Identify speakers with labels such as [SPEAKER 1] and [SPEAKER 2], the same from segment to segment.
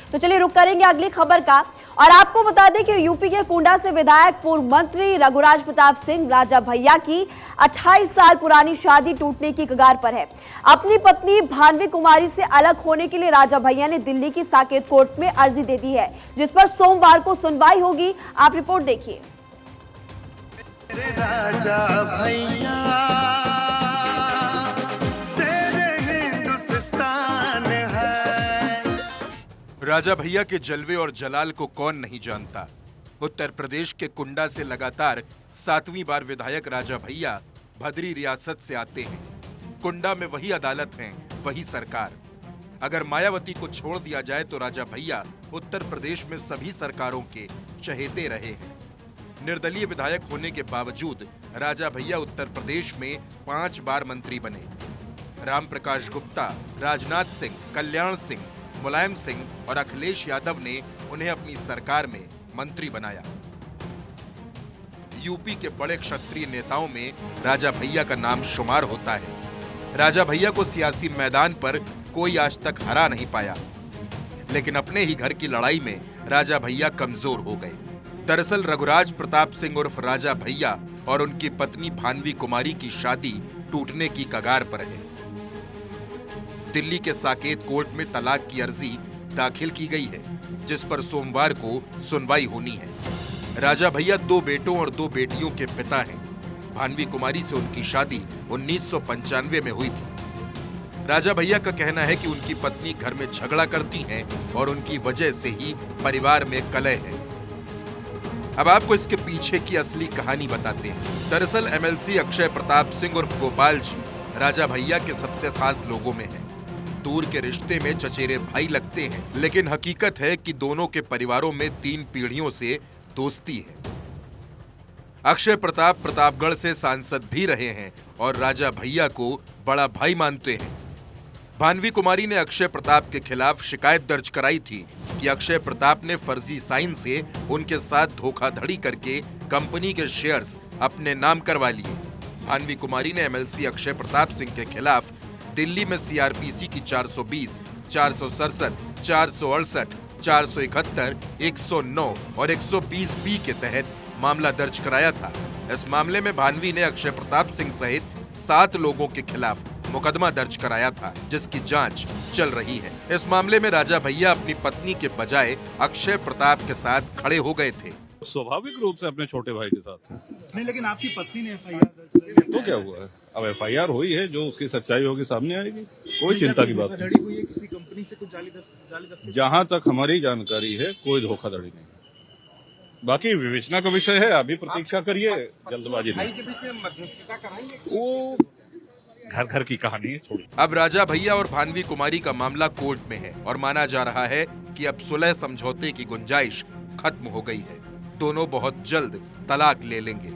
[SPEAKER 1] तो चलिए रुक करेंगे अगली खबर का और आपको बता दें कि यूपी के कुंडा से विधायक पूर्व मंत्री रघुराज प्रताप सिंह राजा भैया की 28 साल पुरानी शादी टूटने की कगार पर है। अपनी पत्नी भानवी कुमारी से अलग होने के लिए राजा भैया ने दिल्ली की साकेत कोर्ट में अर्जी दे दी है, जिस पर सोमवार को सुनवाई होगी। आप रिपोर्ट देखिए।
[SPEAKER 2] राजा भैया
[SPEAKER 3] राजा भैया के जलवे और जलाल को कौन नहीं जानता। उत्तर प्रदेश के कुंडा से लगातार 7वीं बार विधायक राजा भैया भदरी रियासत से आते हैं। कुंडा में वही अदालत है, वही सरकार। अगर मायावती को छोड़ दिया जाए तो राजा भैया उत्तर प्रदेश में सभी सरकारों के चहेते रहे हैं। निर्दलीय विधायक होने के बावजूद राजा भैया उत्तर प्रदेश में 5 बार मंत्री बने। राम प्रकाश गुप्ता, राजनाथ सिंह, कल्याण सिंह, मुलायम सिंह और अखिलेश यादव ने उन्हें अपनी सरकार में मंत्री बनाया। यूपी के बड़े क्षत्रिय नेताओं में राजा भैया का नाम शुमार होता है। राजा भैया को सियासी मैदान पर कोई आज तक हरा नहीं पाया, लेकिन अपने ही घर की लड़ाई में राजा भैया कमजोर हो गए। दरअसल रघुराज प्रताप सिंह उर्फ राजा भैया और उनकी पत्नी भानवी कुमारी की शादी टूटने की कगार पर है। दिल्ली के साकेत कोर्ट में तलाक की अर्जी दाखिल की गई है, जिस पर सोमवार को सुनवाई होनी है। राजा भैया 2 बेटों और 2 बेटियों के पिता हैं। भानवी कुमारी से उनकी शादी 1995 में हुई थी। राजा भैया का कहना है कि उनकी पत्नी घर में झगड़ा करती हैं और उनकी वजह से ही परिवार में कलह है। अब आपको इसके पीछे की असली कहानी बताते हैं। दरअसल एमएलसी अक्षय प्रताप सिंह उर्फ गोपाल जी राजा भैया के सबसे खास लोगों में हैं। दूर के रिश्ते में चचेरे भाई लगते हैं, लेकिन हकीकत है कि दोनों के परिवारों में 3 पीढ़ियों से दोस्ती है। अक्षय प्रताप प्रतापगढ़ से सांसद भी रहे हैं और राजा भैया को बड़ा भाई मानते हैं। भानवी कुमारी ने अक्षय प्रताप के खिलाफ शिकायत दर्ज कराई थी कि अक्षय प्रताप ने फर्जी साइन से उनके साथ धोखाधड़ी करके कंपनी के शेयर्स अपने नाम करवा लिए। भानवी कुमारी ने एमएलसी अक्षय प्रताप सिंह के खिलाफ दिल्ली में सीआरपीसी की 420, 467, 468, 471, 109 और 120 बी के तहत मामला दर्ज कराया था। इस मामले में भानवी ने अक्षय प्रताप सिंह सहित 7 लोगों के खिलाफ मुकदमा दर्ज कराया था, जिसकी जांच चल रही है। इस मामले में राजा भैया अपनी पत्नी के बजाय अक्षय प्रताप के साथ खड़े हो गए थे।
[SPEAKER 4] स्वाभाविक रूप से अपने छोटे भाई के साथ
[SPEAKER 5] नहीं, लेकिन आपकी पत्नी ने एफआईआर दर्ज कराई
[SPEAKER 4] तो क्या हुआ है? अब एफआईआर हुई है, जो उसकी सच्चाई होगी सामने आएगी। कोई चिंता की बात
[SPEAKER 5] धोखाधड़ी हुई है किसी कंपनी से, कुछ जाली दस्तावेज।
[SPEAKER 4] जहां तक हमारी जानकारी है कोई धोखाधड़ी नहीं। बाकी विवेचना का विषय है, अभी प्रतीक्षा करिए, जल्दबाजी नहीं।
[SPEAKER 5] के बीच में मध्यस्थता कराएंगे
[SPEAKER 4] वो घर घर की कहानी है, छोड़ी।
[SPEAKER 3] अब राजा भैया और भानवी कुमारी का मामला कोर्ट में है और माना जा रहा है कि अब सुलह समझौते की गुंजाइश खत्म हो गई है। दोनों बहुत जल्द तलाक ले लेंगे।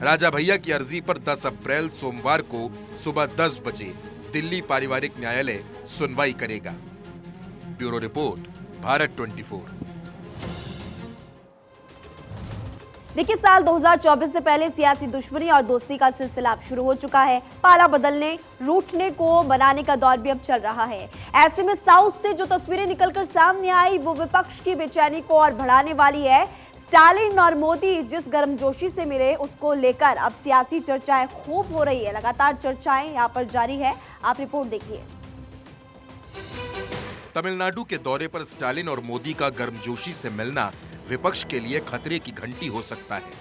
[SPEAKER 3] राजा भैया की अर्जी पर 10 अप्रैल सोमवार को सुबह 10 बजे दिल्ली पारिवारिक न्यायालय सुनवाई करेगा। Bureau report, Bharat 24।
[SPEAKER 1] देखिए, साल 2024 से पहले सियासी दुश्मनी और दोस्ती का सिलसिला अब शुरू हो चुका है। पाला बदलने, रूठने को बनाने का दौर भी अब चल रहा है। ऐसे में साउथ से जो तस्वीरें निकलकर सामने आई वो विपक्ष की बेचैनी को और बढ़ाने वाली है। स्टालिन और मोदी जिस गर्मजोशी से मिले उसको लेकर अब सियासी चर्चाएं खूब हो रही है। लगातार चर्चाएं यहाँ पर जारी है। आप रिपोर्ट देखिए।
[SPEAKER 3] तमिलनाडु के दौरे पर स्टालिन और मोदी का गर्मजोशी से मिलना विपक्ष के लिए खतरे की घंटी हो सकता है।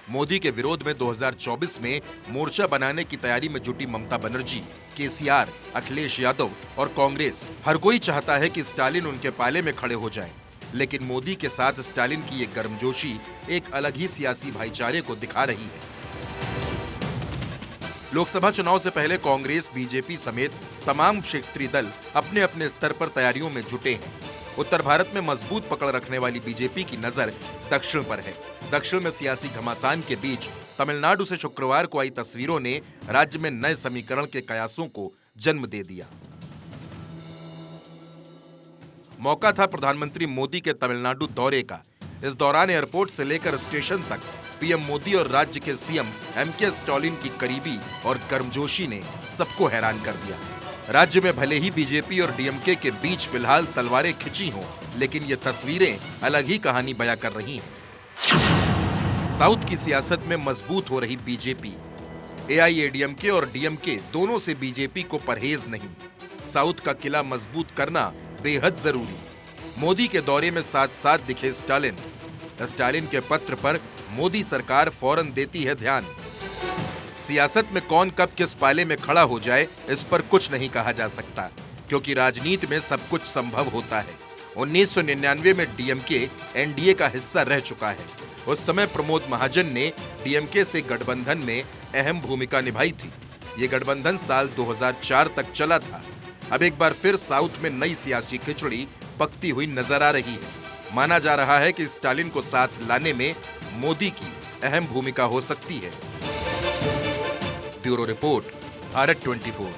[SPEAKER 3] मोदी के विरोध में 2024 में मोर्चा बनाने की तैयारी में जुटी ममता बनर्जी, केसीआर, अखिलेश यादव और कांग्रेस, हर कोई चाहता है कि स्टालिन उनके पाले में खड़े हो जाएं। लेकिन मोदी के साथ स्टालिन की ये गर्मजोशी एक अलग ही सियासी भाईचारे को दिखा रही है। लोकसभा चुनाव से पहले कांग्रेस, बीजेपी समेत तमाम क्षेत्रीय दल अपने अपने स्तर पर तैयारियों में जुटे हैं। उत्तर भारत में मजबूत पकड़ रखने वाली बीजेपी की नजर दक्षिण पर है। दक्षिण में सियासी घमासान के बीच तमिलनाडु से शुक्रवार को आई तस्वीरों ने राज्य में नए समीकरण के कयासों को जन्म दे दिया। मौका था प्रधानमंत्री मोदी के तमिलनाडु दौरे का। इस दौरान एयरपोर्ट से लेकर स्टेशन तक पीएम मोदी और राज्य के सीएम एमके स्टालिन की करीबी और गर्मजोशी ने सबको हैरान कर दिया। राज्य में भले ही बीजेपी और डीएमके के बीच फिलहाल तलवारें खिंची हों, लेकिन ये तस्वीरें अलग ही कहानी बयां कर रही हैं। साउथ की सियासत में मजबूत हो रही बीजेपी। एआईएडीएमके और डीएमके दोनों से बीजेपी को परहेज नहीं। साउथ का किला मजबूत करना बेहद जरूरी। मोदी के दौरे में साथ साथ दिखे स्टालिन। स्टालिन के पत्र पर मोदी सरकार फौरन देती है ध्यान। सियासत में कौन कब किस पाले में खड़ा हो जाए, इस पर कुछ नहीं कहा जा सकता, क्योंकि राजनीति में सब कुछ संभव होता है। 1999 में डीएमके एनडीए का हिस्सा रह चुका है। उस समय प्रमोद महाजन ने डीएमके से गठबंधन में अहम भूमिका निभाई थी। ये गठबंधन साल 2004 तक चला था। अब एक बार फिर साउथ में नई सियासी खिचड़ी पकती हुई नजर आ रही है। माना जा रहा है कि स्टालिन को साथ लाने में मोदी की अहम भूमिका हो सकती है। Bureau report, Bharat 24।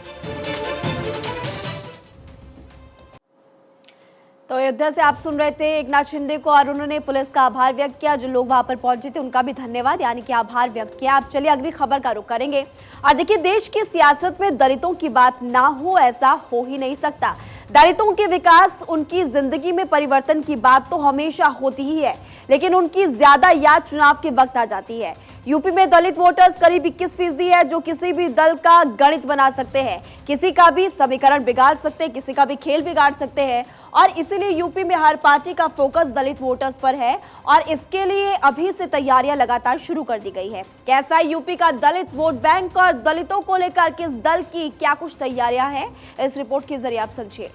[SPEAKER 1] तो अयोध्या से आप सुन रहे थे एकनाथ शिंदे को, और उन्होंने पुलिस का आभार व्यक्त किया। जो लोग वहां पर पहुंचे थे उनका भी धन्यवाद, यानी कि आभार व्यक्त किया। आप चलिए अगली खबर का रुख करेंगे। और देखिए, देश की सियासत में दलितों की बात ना हो, ऐसा हो ही नहीं सकता। दलितों के विकास, उनकी जिंदगी में परिवर्तन की बात तो हमेशा होती ही है, लेकिन उनकी ज्यादा याद चुनाव के वक्त आ जाती है। यूपी में दलित वोटर्स करीब 21% है, जो किसी भी दल का गणित बना सकते हैं, किसी का भी समीकरण बिगाड़ सकते हैं, किसी का भी खेल बिगाड़ सकते हैं। और इसीलिए यूपी में हर पार्टी का फोकस दलित वोटर्स पर है, और इसके लिए अभी से तैयारियां लगातार शुरू कर दी गई है। कैसा है यूपी का दलित वोट बैंक, और दलितों को लेकर किस दल की क्या कुछ तैयारियां हैं, इस रिपोर्ट के जरिए आप समझिए।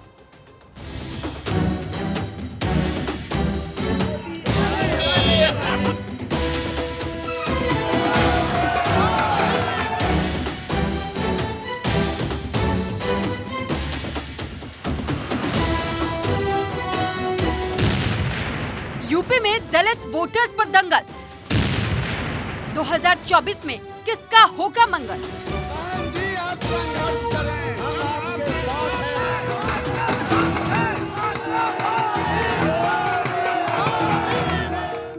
[SPEAKER 6] यूपी में दलित वोटर्स पर दंगल। 2024 में किसका होगा मंगल?
[SPEAKER 2] जी आप संघर्ष करें, हम आपके साथ हैं।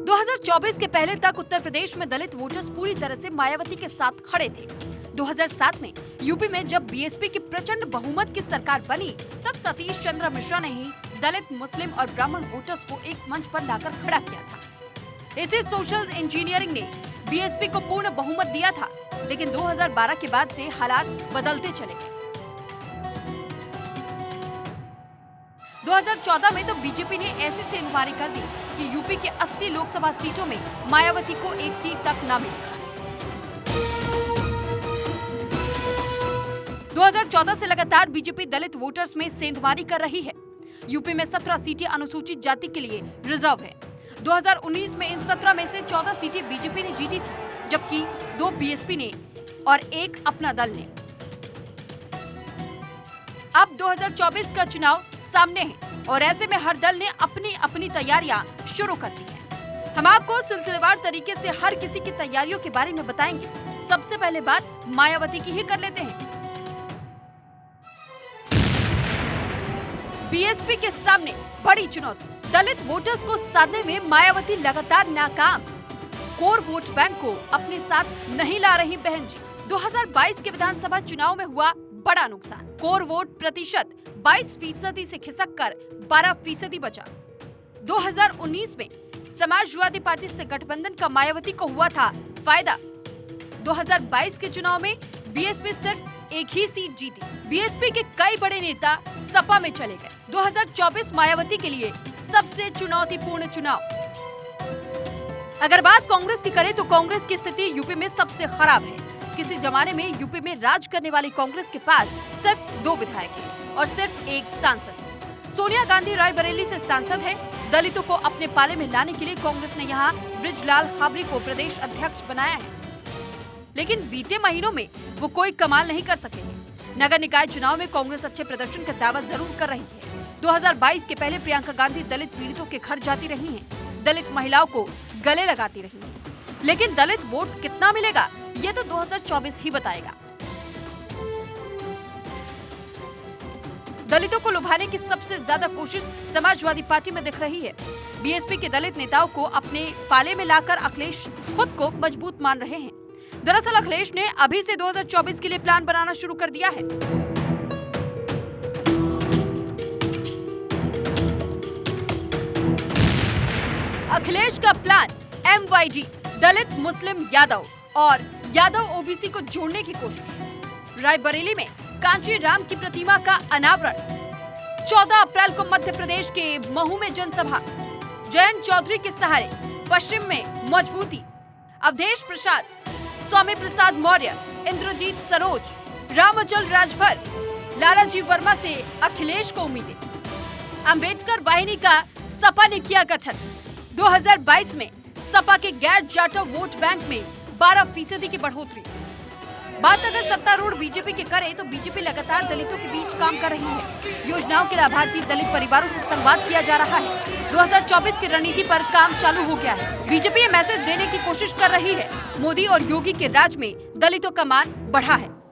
[SPEAKER 6] 2024 के पहले तक उत्तर प्रदेश में दलित वोटर्स पूरी तरह से मायावती के साथ खड़े थे। 2007 में यूपी में जब बीएसपी की प्रचंड बहुमत की सरकार बनी, तब सतीश चंद्र मिश्रा ने ही दलित, मुस्लिम और ब्राह्मण वोटर्स को एक मंच पर लाकर खड़ा किया था। इसी सोशल इंजीनियरिंग ने बीएसपी को पूर्ण बहुमत दिया था, लेकिन 2012 के बाद से हालात बदलते चले गए। 2014 में तो बीजेपी ने ऐसी सेंधमारी कर दी कि यूपी के 80 लोकसभा सीटों में मायावती को एक सीट तक न मिली। 2014 से लगातार बीजेपी दलित वोटर्स में सेंधमारी कर रही है। यूपी में 17 सीटें अनुसूचित जाति के लिए रिजर्व है। 2019 में इन 17 में से 14 सीटें बीजेपी ने जीती थी, जबकि 2 बीएसपी ने और 1 अपना दल ने। अब 2024 का चुनाव सामने है, और ऐसे में हर दल ने अपनी अपनी तैयारियां शुरू कर दी है। हम आपको सिलसिलेवार तरीके से हर किसी की तैयारियों के बारे में बताएंगे। सबसे पहले बात मायावती की ही कर लेते हैं। बीएसपी के सामने बड़ी चुनौती, दलित वोटर्स को साधने में मायावती लगातार नाकाम। कोर वोट बैंक को अपने साथ नहीं ला रही बहन जी। 2022 के विधानसभा चुनाव में हुआ बड़ा नुकसान। कोर वोट प्रतिशत 22% से खिसककर 12% बचा। 2019 में समाजवादी पार्टी से गठबंधन का मायावती को हुआ था फायदा। 2022 के चुनाव में बीएसपी सिर्फ एक ही सीट जीती। बीएसपी के कई बड़े नेता सपा में चले गए। 2024 मायावती के लिए सबसे चुनौतीपूर्ण चुनाव। अगर बात कांग्रेस की करें तो कांग्रेस की स्थिति यूपी में सबसे खराब है। किसी जमाने में यूपी में राज करने वाली कांग्रेस के पास सिर्फ 2 विधायक हैं और सिर्फ 1 सांसद। सोनिया गांधी रायबरेली से सांसद है। दलितों को अपने पाले में लाने के लिए कांग्रेस ने यहाँ बृजलाल खाबरी को प्रदेश अध्यक्ष बनाया है, लेकिन बीते महीनों में वो कोई कमाल नहीं कर सके। नगर निकाय चुनाव में कांग्रेस अच्छे प्रदर्शन का दावा जरूर कर रही है। 2022 के पहले प्रियंका गांधी दलित पीड़ितों के घर जाती रही हैं, दलित महिलाओं को गले लगाती रही हैं, लेकिन दलित वोट कितना मिलेगा ये तो 2024 ही बताएगा। दलितों को लुभाने की सबसे ज्यादा कोशिश समाजवादी पार्टी में दिख रही है। बीएसपी के दलित नेताओं को अपने पाले में लाकर अखिलेश खुद को मजबूत मान रहे हैं। दरअसल अखिलेश ने अभी से 2024 के लिए प्लान बनाना शुरू कर दिया है। अखिलेश का प्लान MYD, दलित मुस्लिम यादव और यादव ओबीसी को जोड़ने की कोशिश। रायबरेली में कांची राम की प्रतिमा का अनावरण। 14 अप्रैल को मध्य प्रदेश के महू में जनसभा। जयंत चौधरी के सहारे पश्चिम में मजबूती। अवधेश प्रसाद, स्वामी प्रसाद मौर्य, इंद्रजीत सरोज, रामअचल राजभर, लालाजी वर्मा से अखिलेश को उम्मीदें। अंबेडकर वाहिनी का सपा ने किया गठन। 2022 में सपा के गैर जाटव वोट बैंक में 12% की बढ़ोतरी। बात अगर सत्तारूढ़ बीजेपी के करे तो बीजेपी लगातार दलितों के बीच काम कर रही है। योजनाओं के लाभार्थी दलित परिवारों से संवाद किया जा रहा है। 2024 की रणनीति पर काम चालू हो गया है। बीजेपी ये मैसेज देने की कोशिश कर रही है, मोदी और योगी के राज में दलितों का मान बढ़ा है।